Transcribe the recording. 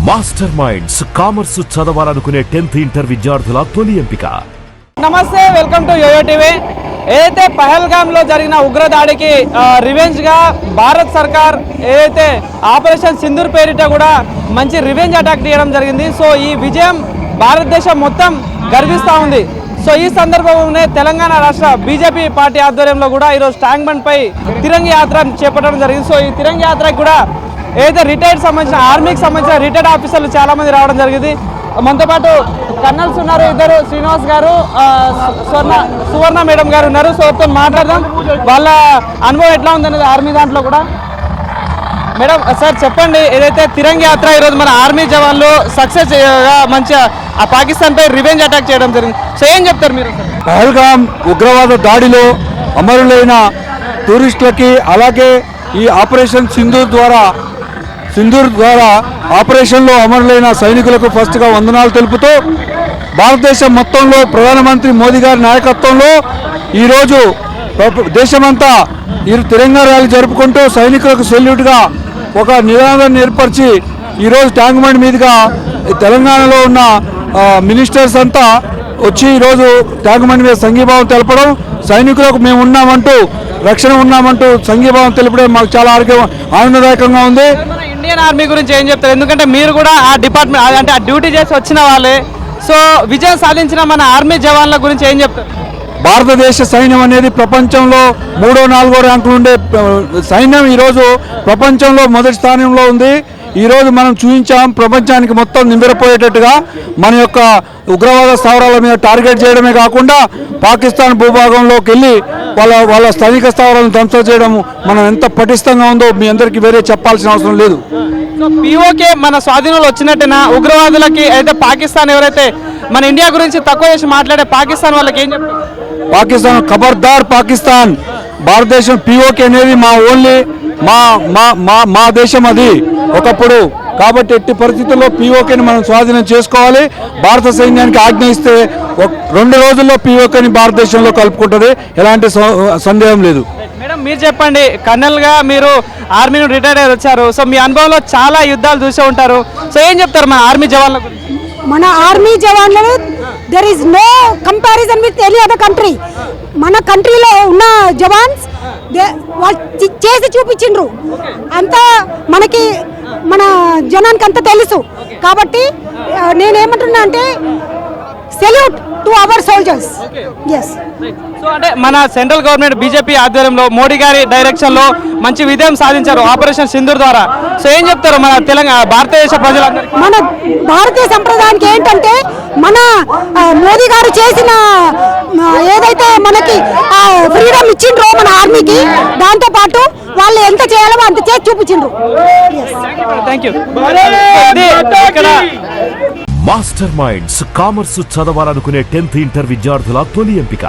Master minds commerce చదవాలనుకునే 10th inter విద్యార్థుల తొలి ఎంపిక. నమస్తే, వెల్కమ్ టు యోయో టీవీ. ఏదైతే పహల్గామ్ లో జరిగిన ఉగ్రదాడికి రివెంజ్ గా భారత్ సర్కార్ ఏదైతే ఆపరేషన్ సింధూర్ పేరిట కూడా మంచి రివెంజ్ అటాక్ చేయడం జరిగింది. సో ఈ విజయం భారతదేశం మొత్తం గర్విస్తూ ఉంది. సో ఈ సందర్భంలోనే తెలంగాణ రాష్ట్ర బీజేపీ పార్టీ ఆధ్వర్యంలో కూడా ఈరోజు ట్యాంక్ బండ్ పై తిరంగి యాత్ర చేపట్టడం జరిగింది. సో ఈ తిరంగి యాత్రకు కూడా ఏదైతే రిటైర్డ్ సంబంధించిన ఆర్మీకి సంబంధించిన రిటైర్డ్ ఆఫీసర్లు చాలా మంది రావడం జరిగింది. మనతో పాటు కర్నల్స్ ఉన్నారు, ఇద్దరు శ్రీనివాస్ గారు, సువర్ణ మేడం గారు ఉన్నారు. సో మాట్లాడదాం, వాళ్ళ అనుభవం ఎట్లా ఉందనేది ఆర్మీ దాంట్లో కూడా. మేడం సార్ చెప్పండి, ఏదైతే తిరంగి యాత్ర ఈరోజు మన ఆర్మీ జవాన్లు సక్సెస్ మంచిగా ఆ పాకిస్తాన్ పై రివెంజ్ అటాక్ చేయడం జరిగింది. సో ఏం చెప్తారు మీరు? పహల్గామ్ ఉగ్రవాద దాడిలో అమరులైన టూరిస్టులకి, అలాగే ఈ ఆపరేషన్ సింధూర్ ద్వారా ఆపరేషన్లో అమరులైన సైనికులకు ఫస్ట్గా వందనాలు తెలుపుతూ, భారతదేశం మొత్తంలో ప్రధానమంత్రి మోదీ గారి నాయకత్వంలో ఈరోజు దేశమంతా ఈ తిరంగా ర్యాలీ జరుపుకుంటూ సైనికులకు సెల్యూట్గా ఒక నినాదాన్ని ఏర్పరిచి ఈరోజు ట్యాంక్ బండ్ మీదుగా తెలంగాణలో ఉన్న మినిస్టర్స్ అంతా వచ్చి ఈరోజు ట్యాంక్ బండ్ మీద సంఘీభావం తెలపడం, సైనికులకు మేము ఉన్నామంటూ, రక్షణ ఉన్నామంటూ సంఘీభావం తెలపడం మాకు చాలా ఆనందదాయకంగా ఉంది. ఇండియన్ ఆర్మీ గురించి ఏం చెప్తారు? ఎందుకంటే మీరు కూడా ఆ డిపార్ట్మెంట్ అంటే ఆ డ్యూటీ చేసి వచ్చిన వాళ్ళే. సో విజయం సాధించిన మన ఆర్మీ జవాన్ల గురించి ఏం చెప్తారు? భారతదేశ సైన్యం అనేది ప్రపంచంలో 3వ 4వ ర్యాంకులు ఉండే సైన్యం ఈరోజు ప్రపంచంలో మొదటి స్థానంలో ఉంది. ఈరోజు మనం చూపించాం ప్రపంచానికి మొత్తం నింబెరపోయేటట్టుగా మన యొక్క ఉగ్రవాద స్థావరాల మీద టార్గెట్ చేయడమే కాకుండా పాకిస్తాన్ భూభాగంలోకి వెళ్ళి వాళ్ళ స్థానిక స్థావరాలను ధ్వంసం చేయడం మనం ఎంత పటిష్టంగా ఉందో మీ అందరికీ వేరే చెప్పాల్సిన అవసరం లేదు. సో పీఓకే మన స్వాధీనంలో వచ్చినట్టున ఉగ్రవాదులకి అయితే పాకిస్తాన్ ఎవరైతే మన ఇండియా గురించి తక్కువ చేసి మాట్లాడే పాకిస్తాన్ వాళ్ళకి ఏం చెప్తారు? పాకిస్తాన్ ఖబర్దార్, పాకిస్తాన్ భారతదేశం పీఓకే అనేది మా ఓన్లీ మా దేశం అది ఒకప్పుడు. కాబట్టి ఎట్టి పరిస్థితుల్లో పీఓకేని మనం స్వాధీనం చేసుకోవాలి. భారత సైన్యానికి ఆజ్ఞ ఇస్తే 2 రోజుల్లో పీఓకేని భారతదేశంలో కలుపుకుంటుంది, ఎలాంటి సందేహం లేదు. మేడం మీరు చెప్పండి, కర్నల్గా మీరు ఆర్మీ నుండి రిటైర్ అయ్యి వచ్చారు. సో మీ అనుభవంలో చాలా యుద్ధాలు చూసే ఉంటారు. సో ఏం చెప్తారు మన ఆర్మీ జవాన్ల గురించి? మన ఆర్మీ జవాన్లు there is no comparison with any other country. మన కంట్రీలో ఉన్న జవాన్స్ వాళ్ళు చేసి చూపించిండ్రు, అంతా మనకి మన జనానికి అంతా తెలుసు. కాబట్టి నేనేమంటున్నా అంటే salute to our soldiers. Yes. So అంటే మన సెంట్రల్ గవర్నమెంట్ బీజేపీ ఆధ్వర్యంలో మోడీ గారి డైరెక్షన్లో మంచి విజయం సాధించారు ఆపరేషన్ సింధూర్ ద్వారా. సో ఏం చెప్తారు మన తెలంగాణ భారతదేశ ప్రజలందరికీ? మన భారతీయ సంప్రదాయానికి ఏంటంటే మన మోదీ గారు చేసిన ఏదైతే మనకి ఫ్రీడమ్ ఇచ్చిండ్రో మన ఆర్మీకి, దాంతో పాటు వాళ్ళు ఎంత చేయాలో అంత చేసి చూపించిండ్రు. Thank you. Master minds commerce చదవాలనుకునే 10th ఇంటర్ విద్యార్థుల తొలి ఎంపిక.